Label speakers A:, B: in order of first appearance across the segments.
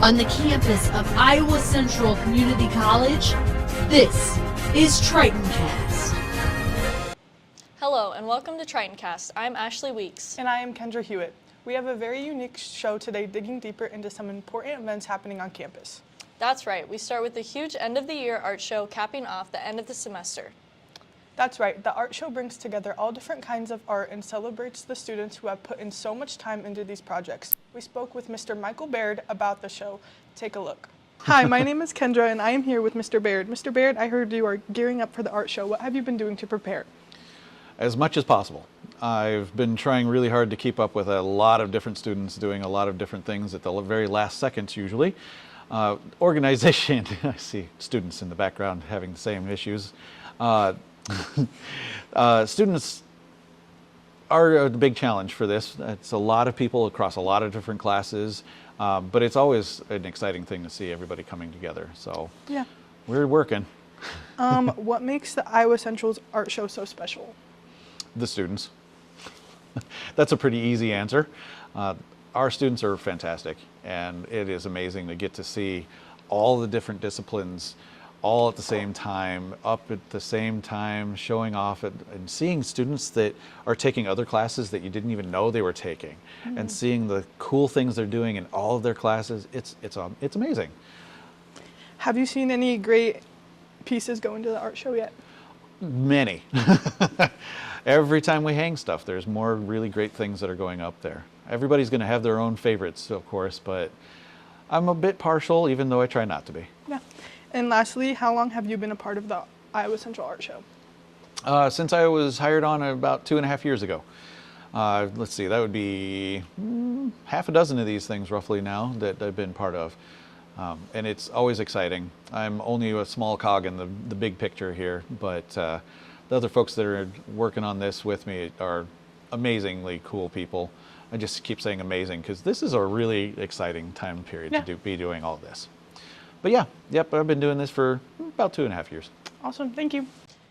A: on the campus of Iowa Central Community College. This is Tritoncast.
B: Hello and welcome to Tritoncast. I'm Ashley Weeks.
C: And I am Kendra Hewitt. We have a very unique show today, digging deeper into some important events happening on campus.
B: That's right. We start with the huge end-of-the-year art show capping off the end of the semester.
C: That's right. The art show brings together all different kinds of art and celebrates the students who have put in so much time into these projects. We spoke with Mr. Michael Baird about the show. Take a look. Hi, my name is Kendra and I am here with Mr. Baird. Mr. Baird, I heard you are gearing up for the art show. What have you been doing to prepare?
D: As much as possible. I've been trying really hard to keep up with a lot of different students doing a lot of different things at the very last seconds usually. Organization, I see students in the background having the same issues. Students are a big challenge for this. It's a lot of people across a lot of different classes, but it's always an exciting thing to see everybody coming together. So yeah, we're working.
C: What makes the Iowa Central's art show so special?
D: The students. That's a pretty easy answer. Our students are fantastic, and it is amazing to get to see all the different disciplines all at the same time, up at the same time, showing off and seeing students that are taking other classes that you didn't even know they were taking, and seeing the cool things they're doing in all of their classes. It's amazing.
C: Have you seen any great pieces go into the art show yet?
D: Many. Every time we hang stuff, there's more really great things that are going up there. Everybody's going to have their own favorites, of course, but I'm a bit partial, even though I try not to be.
C: Yeah. And lastly, how long have you been a part of the Iowa Central Art Show?
D: Since I was hired on about 2.5 years ago. Let's see, that would be half a dozen of these things roughly now that I've been part of. And it's always exciting. I'm only a small cog in the big picture here, but the other folks that are working on this with me are amazingly cool people. I just keep saying amazing because this is a really exciting time period to be doing all this. But yep, I've been doing this for about 2.5 years.
C: Awesome, thank you.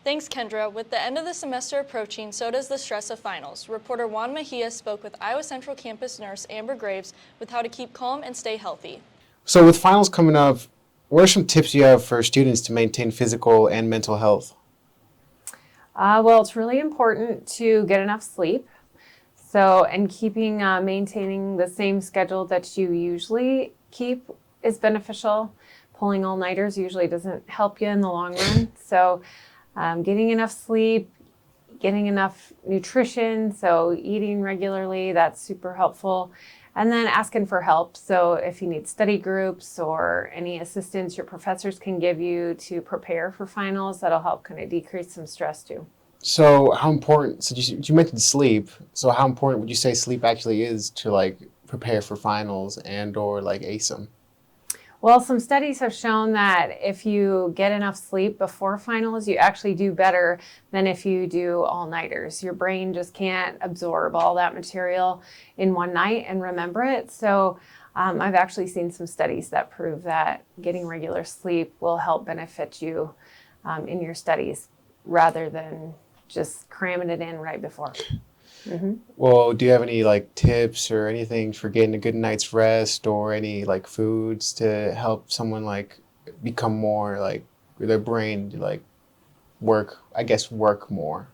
B: Thanks, Kendra. With the end of the semester approaching, so does the stress of finals. Reporter Juan Mejia spoke with Iowa Central campus nurse Amber Graves with how to keep calm and stay healthy.
E: So with finals coming up, what are some tips you have for students to maintain physical and mental health?
F: Well, it's really important to get enough sleep. So, and maintaining the same schedule that you usually keep is beneficial. Pulling all-nighters usually doesn't help you in the long run. So getting enough sleep, getting enough nutrition, so eating regularly, that's super helpful. And then asking for help. So if you need study groups or any assistance your professors can give you to prepare for finals, that'll help kind of decrease some stress too.
E: So how important, so you mentioned sleep, so how important would you say sleep actually is to like prepare for finals and or like ace them?
F: Well, some studies have shown that if you get enough sleep before finals, you actually do better than if you do all-nighters. Your brain just can't absorb all that material in one night and remember it. So I've actually seen some studies that prove that getting regular sleep will help benefit you in your studies rather than just cramming it in right before.
E: Well, do you have any like tips or anything for getting a good night's rest or any like foods to help someone like become more like their brain to like work more?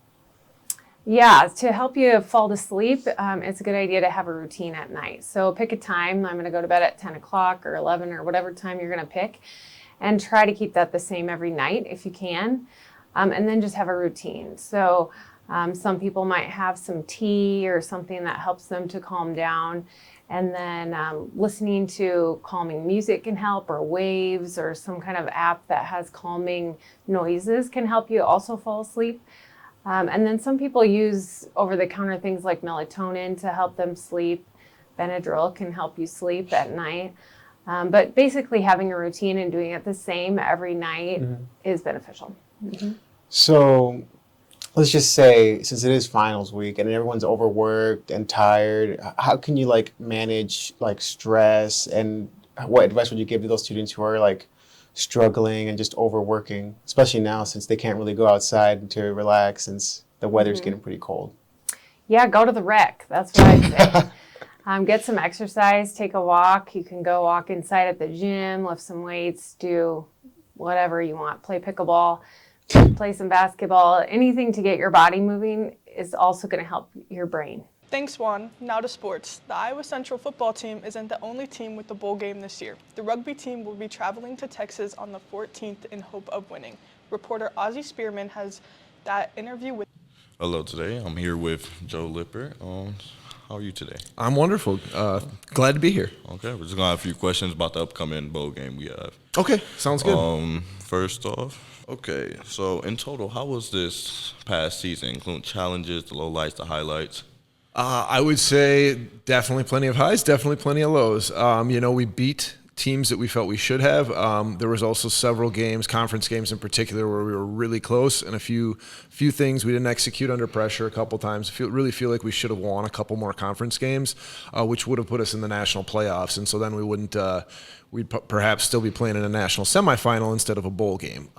F: Yeah, to help you fall to sleep, it's a good idea to have a routine at night. So pick a time. I'm going to go to bed at 10 o'clock or 11 or whatever time you're going to pick, and try to keep that the same every night if you can. And then just have a routine. So some people might have some tea or something that helps them to calm down. And then listening to calming music can help, or waves, or some kind of app that has calming noises can help you also fall asleep. And then some people use over-the-counter things like melatonin to help them sleep. Benadryl can help you sleep at night. But basically having a routine and doing it the same every night is beneficial.
E: So let's just say, since it is finals week and everyone's overworked and tired, how can you like manage like stress, and what advice would you give to those students who are like struggling and just overworking, especially now since they can't really go outside to relax since the weather's getting pretty cold?
F: Yeah, go to the rec. That's what I say. Get some exercise, take a walk. You can go walk inside at the gym, lift some weights, do whatever you want. Play pickleball, play some basketball. Anything to get your body moving is also going to help your brain.
C: Thanks, Juan. Now to sports. The Iowa Central football team isn't the only team with the bowl game this year. The rugby team will be traveling to Texas on the 14th in hope of winning. Reporter Ozzie Spearman has that interview with.
G: Hello today. I'm here with Joe Lipper. How are you today?
H: I'm wonderful. Glad to be here.
G: Okay, we're just gonna have a few questions about the upcoming bowl game we have.
H: Okay, sounds good.
G: First off, okay, so in total, how was this past season, including challenges, the lowlights, the highlights?
H: I would say definitely plenty of highs, definitely plenty of lows. We beat teams that we felt we should have. There was also several games, conference games in particular, where we were really close, and a few things we didn't execute under pressure a couple times. Really feel like we should have won a couple more conference games, which would have put us in the national playoffs, and so then we wouldn't. We'd perhaps still be playing in a national semifinal instead of a bowl game.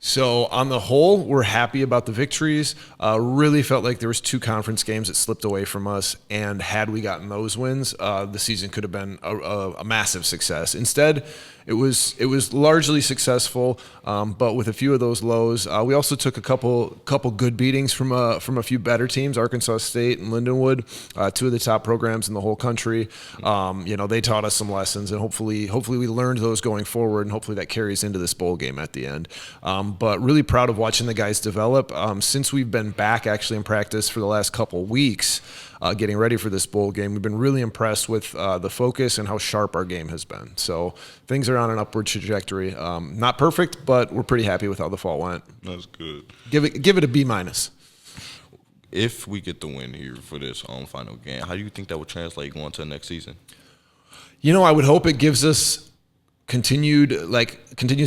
H: So on the whole, we're happy about the victories. Really felt like there was 2 conference games that slipped away from us, and had we gotten those wins, the season could have been a massive success. Instead, it was largely successful, but with a few of those lows. We also took a couple good beatings from a few better teams, Arkansas State and Lindenwood, 2 of the top programs in the whole country. They taught us some lessons, and hopefully we learned those going forward, and hopefully that carries into this bowl game at the end. But really proud of watching the guys develop. Since we've been back actually in practice for the last couple weeks, getting ready for this bowl game, we've been really impressed with the focus and how sharp our game has been. So things are on an upward trajectory. Not perfect, but we're pretty happy with how the fall went.
G: That's good.
H: Give it a B-.
G: If we get the win here for this final game, how do you think that would translate going to the next season?
H: I would hope it gives us continues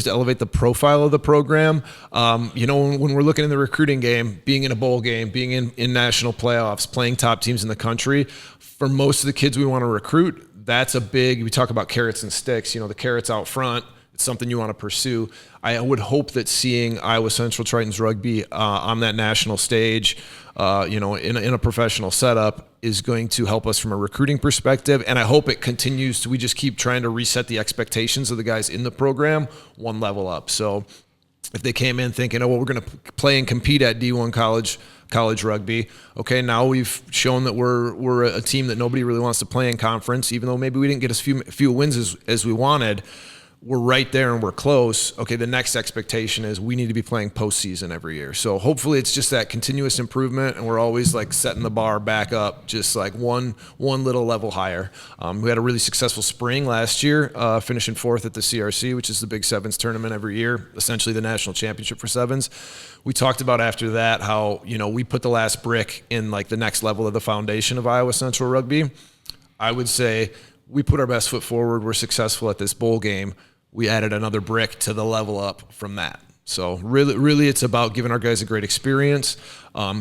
H: to elevate the profile of the program. When we're looking in the recruiting game, being in a bowl game, being in national playoffs, playing top teams in the country, for most of the kids we want to recruit, that's we talk about carrots and sticks, the carrots out front. It's something you want to pursue. I would hope that seeing Iowa Central Tritons rugby on that national stage, in a professional setup, is going to help us from a recruiting perspective. And I hope it continues we just keep trying to reset the expectations of the guys in the program one level up. So if they came in thinking, we're going to play and compete at D1 college rugby. Okay, now we've shown that we're a team that nobody really wants to play in conference, even though maybe we didn't get as few wins as we wanted. We're right there and we're close. Okay, the next expectation is we need to be playing postseason every year. So hopefully it's just that continuous improvement, and we're always setting the bar back up, just one little level higher. We had a really successful spring last year, finishing 4th at the CRC, which is the Big Sevens tournament every year, essentially the national championship for sevens. We talked about after that how we put the last brick in the next level of the foundation of Iowa Central rugby. I would say we put our best foot forward. We're successful at this bowl game. We added another brick to the level up from that. So really it's about giving our guys a great experience,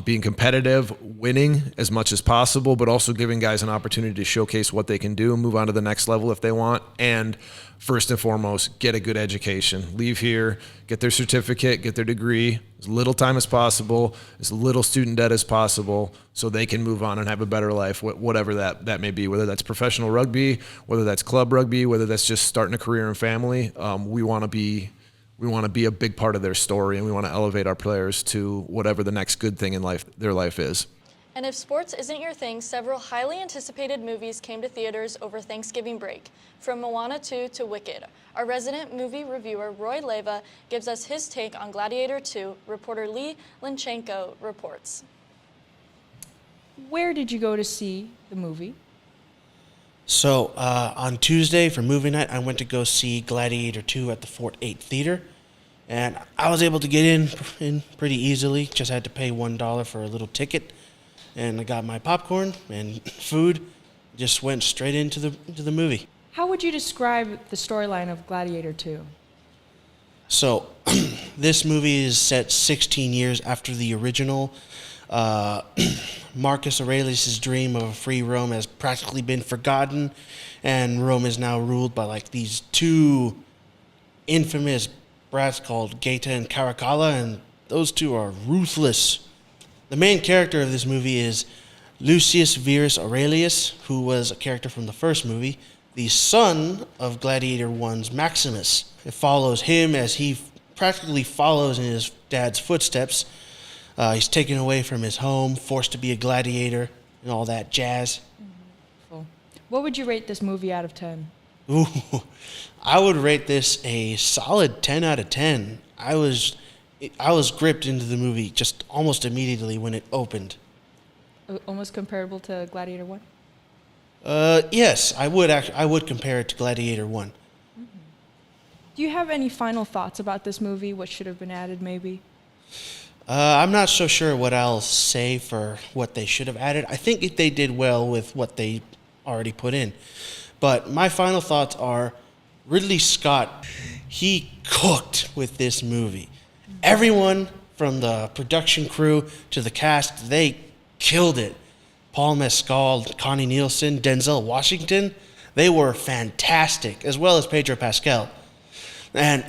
H: being competitive, winning as much as possible, but also giving guys an opportunity to showcase what they can do and move on to the next level if they want. And first and foremost, get a good education. Leave here, get their certificate, get their degree, as little time as possible, as little student debt as possible, so they can move on and have a better life, whatever that may be, whether that's professional rugby, whether that's club rugby, whether that's just starting a career and family. We want to be a big part of their story, and we want to elevate our players to whatever the next good thing in their life is.
B: And if sports isn't your thing, several highly anticipated movies came to theaters over Thanksgiving break, from Moana 2 to Wicked. Our resident movie reviewer, Roy Leva, gives us his take on Gladiator 2. Reporter Lee Linchenko reports.
I: Where did you go to see the movie?
J: So on Tuesday for movie night, I went to go see Gladiator 2 at the Fort 8 Theater. And I was able to get in pretty easily. Just had to pay $1 for a little ticket. And I got my popcorn and food. Just went straight into the movie.
I: How would you describe the storyline of Gladiator 2?
J: So this movie is set 16 years after the original. Marcus Aurelius' dream of a free Rome has practically been forgotten, and Rome is now ruled by these 2 infamous brats called Gaeta and Caracalla, and those 2 are ruthless. The main character of this movie is Lucius Verus Aurelius, who was a character from the first movie, the son of Gladiator 1's Maximus. It follows him as he practically follows in his dad's footsteps. He's taken away from his home, forced to be a gladiator, and all that jazz.
I: Cool. What would you rate this movie out of 10?
J: Ooh, I would rate this a solid 10 out of 10. I was gripped into the movie just almost immediately when it opened.
I: Almost comparable to Gladiator 1?
J: Yes, I would compare it to Gladiator 1.
I: Do you have any final thoughts about this movie? What should have been added, maybe?
J: I'm not so sure what I'll say for what they should have added. I think they did well with what they already put in. But my final thoughts are Ridley Scott, he cooked with this movie. Everyone from the production crew to the cast, they killed it. Paul Mescal, Connie Nielsen, Denzel Washington, they were fantastic, as well as Pedro Pascal. And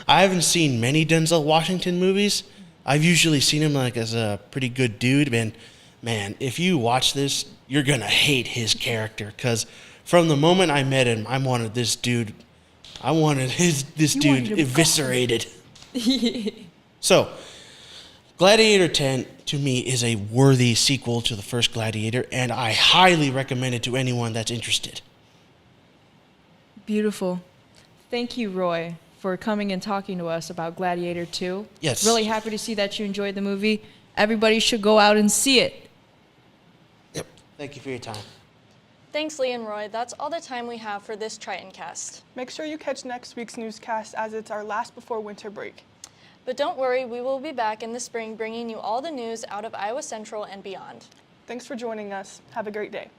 J: I haven't seen many Denzel Washington movies. I've usually seen him like as a pretty good dude, and man, if you watch this, you're gonna hate his character, because from the moment I met him, I wanted this dude eviscerated. So, Gladiator 10 to me is a worthy sequel to the first Gladiator, and I highly recommend it to anyone that's interested.
I: Beautiful. Thank you, Roy, for coming and talking to us about Gladiator 2.
J: Yes.
I: Really happy to see that you enjoyed the movie. Everybody should go out and see it.
J: Yep. Thank you for your time.
B: Thanks, Lee and Roy. That's all the time we have for this Tritoncast.
C: Make sure you catch next week's newscast as it's our last before winter break.
B: But don't worry, we will be back in the spring bringing you all the news out of Iowa Central and beyond.
C: Thanks for joining us. Have a great day.